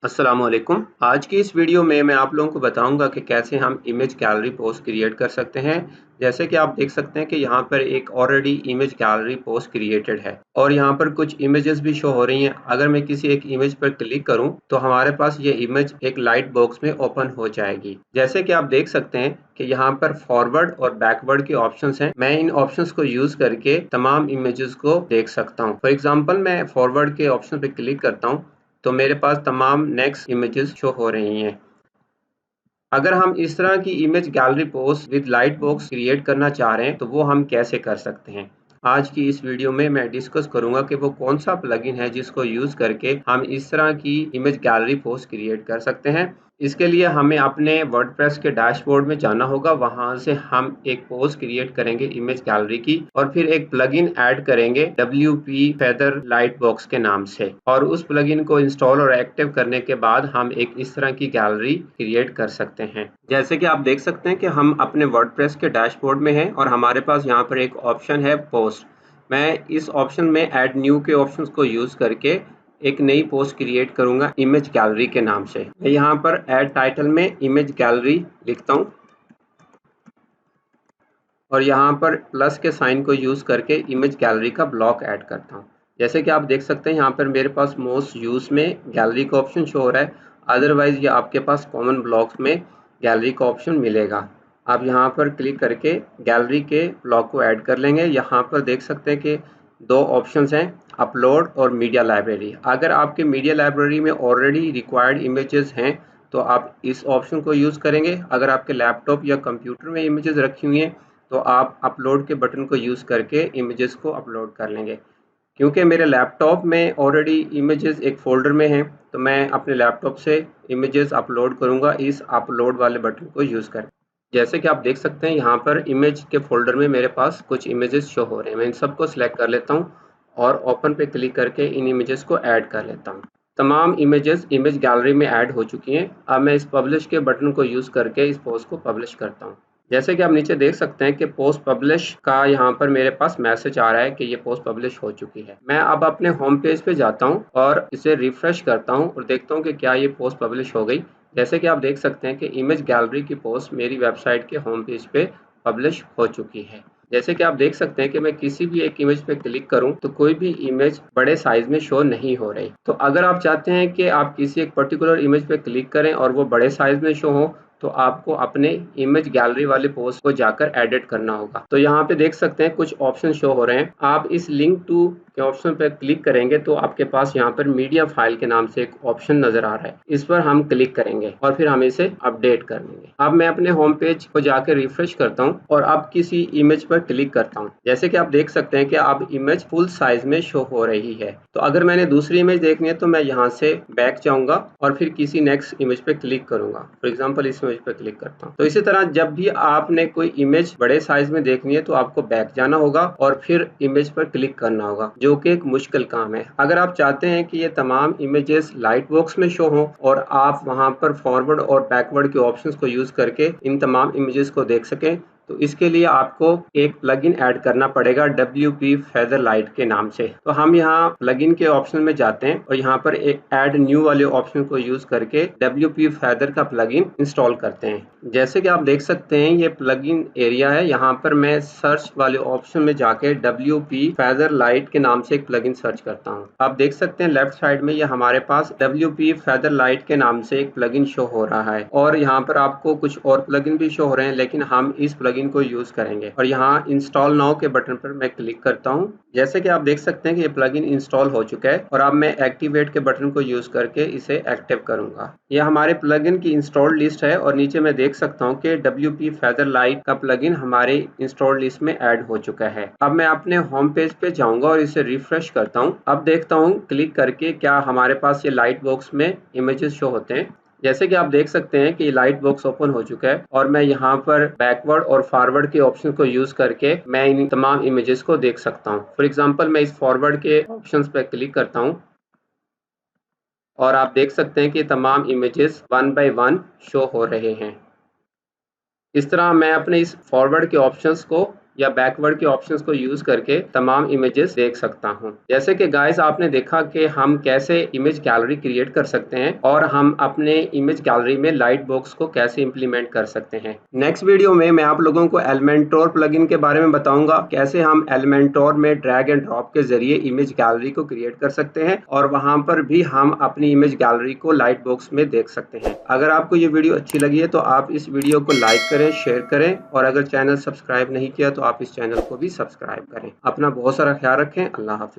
अस्सलाम वालेकुम। आज की इस वीडियो में मैं आप लोगों को बताऊंगा कि कैसे हम इमेज गैलरी पोस्ट क्रिएट कर सकते हैं। जैसे कि आप देख सकते हैं कि यहाँ पर एक already image gallery post created है और यहाँ पर कुछ इमेजेस भी शो हो रही हैं। अगर मैं किसी एक इमेज पर क्लिक करूं तो हमारे पास ये इमेज एक लाइट बॉक्स में ओपन हो जाएगी। जैसे कि आप देख सकते हैं कि यहाँ पर फॉरवर्ड और बैकवर्ड के ऑप्शंस हैं। मैं इन ऑप्शंस को यूज करके तमाम इमेजेस को देख सकता हूँ। फॉर एग्जाम्पल मैं फॉरवर्ड के ऑप्शन पर क्लिक करता हूँ तो मेरे पास तमाम नेक्स्ट इमेजेस शो हो रही हैं। अगर हम इस तरह की image gallery post with light box create करना चाह रहे हैं तो वो हम कैसे कर सकते हैं। आज की इस वीडियो में मैं डिस्कस करूंगा कि वो कौन सा प्लगइन है जिसको यूज करके हम इस तरह की इमेज गैलरी पोस्ट क्रिएट कर सकते हैं। इसके लिए हमें अपने वर्डप्रेस के डैशबोर्ड में जाना होगा। वहां से हम एक पोस्ट क्रिएट करेंगे इमेज गैलरी की और फिर एक प्लगइन ऐड करेंगे WP फेदर लाइट बॉक्स के नाम से, और उस प्लगइन को इंस्टॉल और एक्टिव करने के बाद हम एक इस तरह की गैलरी क्रिएट कर सकते हैं। जैसे कि आप देख सकते हैं कि हम अपने वर्डप्रेस के डैशबोर्ड में हैं और हमारे पास यहाँ पर एक ऑप्शन है पोस्ट। मैं इस ऑप्शन में ऐड न्यू के ऑप्शन को यूज करके एक नई पोस्ट क्रिएट करूंगा इमेज गैलरी के नाम से। मैं यहाँ पर ऐड टाइटल में इमेज गैलरी लिखता हूँ और यहाँ पर प्लस के साइन को यूज करके इमेज गैलरी का ब्लॉक ऐड करता हूँ। जैसे कि आप देख सकते हैं यहाँ पर मेरे पास मोस्ट यूज में गैलरी का ऑप्शन शो हो रहा है। अदरवाइज ये आपके पास कॉमन ब्लॉक्स में गैलरी का ऑप्शन मिलेगा। आप यहाँ पर क्लिक करके गैलरी के ब्लॉक को ऐड कर लेंगे। यहाँ पर देख सकते हैं कि दो ऑप्शंस हैं, अपलोड और मीडिया लाइब्रेरी। अगर आपके मीडिया लाइब्रेरी में ऑलरेडी रिक्वायर्ड इमेजेस हैं तो आप इस ऑप्शन को यूज़ करेंगे। अगर आपके लैपटॉप या कंप्यूटर में इमेजेस रखी हुई हैं तो आप अपलोड के बटन को यूज़ करके इमेजेस को अपलोड कर लेंगे। क्योंकि मेरे लैपटॉप में ऑलरेडी इमेजेस एक फ़ोल्डर में हैं तो मैं अपने लैपटॉप से इमेजेस अपलोड करूंगा इस अपलोड वाले बटन को यूज़ कर। जैसे कि आप देख सकते हैं यहाँ पर इमेज के फोल्डर में मेरे पास कुछ इमेजेस शो हो रहे हैं। मैं इन सबको सिलेक्ट कर लेता हूँ और ओपन पे क्लिक करके इन इमेजेस को ऐड कर लेता हूँ। तमाम इमेजेस इमेज गैलरी में ऐड हो चुकी हैं। अब मैं इस पब्लिश के बटन को यूज़ करके इस पोस्ट को पब्लिश करता हूँ। जैसे कि आप नीचे देख सकते हैं कि पोस्ट पब्लिश का यहाँ पर मेरे पास मैसेज आ रहा है कि ये पोस्ट पब्लिश हो चुकी है। मैं अब अपने होम पेज पे जाता हूँ और इसे रिफ्रेश करता हूँ और देखता हूँ कि क्या ये पोस्ट पब्लिश हो गई। जैसे कि आप देख सकते हैं कि इमेज गैलरी की पोस्ट मेरी वेबसाइट के होम पेज पे पब्लिश हो चुकी है। जैसे कि आप देख सकते हैं कि मैं किसी भी एक इमेज पे क्लिक करूं तो कोई भी इमेज बड़े साइज में शो नहीं हो रही। तो अगर आप चाहते हैं कि आप किसी एक पर्टिकुलर इमेज पे क्लिक करें और वो बड़े साइज में शो हो तो आपको अपने इमेज गैलरी वाले पोस्ट को जाकर एडिट करना होगा। तो यहाँ पे देख सकते हैं कुछ ऑप्शन शो हो रहे हैं। आप इस लिंक टू के ऑप्शन पर क्लिक करेंगे तो आपके पास यहाँ पर मीडिया फाइल के नाम से एक ऑप्शन नजर आ रहा है। इस पर हम क्लिक करेंगे और फिर हम इसे अपडेट कर लेंगे। अब मैं अपने होम पेज को जाकर रिफ्रेश करता हूँ और अब किसी इमेज पर क्लिक करता हूँ। जैसे कि आप देख सकते हैं कि अब इमेज फुल साइज में शो हो रही है। तो अगर मैंने दूसरी इमेज देखनी है तो मैं यहाँ से बैक जाऊंगा और फिर किसी नेक्स्ट इमेज पे क्लिक करूंगा। फॉर एग्जांपल इस इमेज पे क्लिक करता हूँ। तो इसी तरह जब भी आपने कोई इमेज बड़े साइज में देखनी है तो आपको बैक जाना होगा और फिर इमेज पर क्लिक करना होगा, जो कि एक मुश्किल काम है। अगर आप चाहते हैं कि ये तमाम इमेजेस लाइट बॉक्स में शो हो और आप वहां पर फॉरवर्ड और बैकवर्ड के ऑप्शंस को यूज करके इन तमाम इमेजेस को देख सकें तो इसके लिए आपको एक प्लगइन ऐड करना पड़ेगा WP फेदर लाइट के नाम से। तो हम यहाँ प्लगइन के ऑप्शन में जाते हैं और यहाँ पर एक ऐड न्यू वाले ऑप्शन को यूज करके WP फेदर का प्लगइन इंस्टॉल करते हैं। जैसे कि आप देख सकते हैं ये प्लगइन एरिया है। यहाँ पर मैं सर्च वाले ऑप्शन में जाके WP फेदर लाइट के नाम से एक प्लगइन सर्च करता हूँ। आप देख सकते हैं लेफ्ट साइड में ये हमारे पास WP फेदर लाइट के नाम से एक प्लगइन शो हो रहा है और यहाँ पर आपको कुछ और प्लगइन भी शो हो रहे हैं, लेकिन हम इस प्लगइन को यूज करेंगे और यहाँ इंस्टॉल नाउ के बटन पर मैं क्लिक करता हूँ। जैसे कि आप देख सकते हैं कि ये प्लगइन इंस्टॉल हो चुका है और अब मैं एक्टिवेट के बटन को यूज करके इसे एक्टिव करूंगा। यह हमारे प्लगइन की इंस्टॉल्ड लिस्ट है और नीचे मैं देख सकता हूँ कि WP फेदर लाइट का प्लगइन हमारे इंस्टॉल्ड लिस्ट में ऐड हो चुका है। अब मैं अपने होम पेज पे जाऊंगा और इसे रिफ्रेश करता हूँ। अब देखता हूँ क्लिक करके क्या हमारे पास ये लाइट बॉक्स में इमेजेस शो होते हैं। जैसे कि आप देख सकते हैं कि लाइट बॉक्स ओपन हो चुका है और मैं यहाँ पर बैकवर्ड और फॉरवर्ड के ऑप्शन को यूज करके मैं इन तमाम इमेजेस को देख सकता हूँ। फॉर एग्जांपल मैं इस फॉरवर्ड के ऑप्शंस पर क्लिक करता हूँ और आप देख सकते हैं कि तमाम इमेजेस 1 बाय 1 शो हो रहे हैं। इस तरह मैं अपने इस फॉरवर्ड के ऑप्शंस को या बैकवर्ड के ऑप्शंस को यूज करके तमाम इमेजेस देख सकता हूं। जैसे कि गाइस आपने देखा कि हम कैसे इमेज गैलरी क्रिएट कर सकते हैं और हम अपने इमेज गैलरी में लाइट बॉक्स को कैसे इंप्लीमेंट कर सकते हैं। नेक्स्ट वीडियो में मैं आप लोगों को एलिमेंटोर प्लगइन के बारे में बताऊंगा, कैसे हम एलिमेंटोर में ड्रैग एंड ड्रॉप के जरिए इमेज गैलरी को क्रिएट कर सकते हैं और वहां पर भी हम अपनी इमेज गैलरी को लाइट बॉक्स में देख सकते हैं। अगर आपको ये वीडियो अच्छी लगी है तो आप इस वीडियो को लाइक करें, शेयर करें और अगर चैनल सब्सक्राइब नहीं किया तो आप इस चैनल को भी सब्सक्राइब करें। अपना बहुत सारा ख्याल रखें। अल्लाह हाफिज।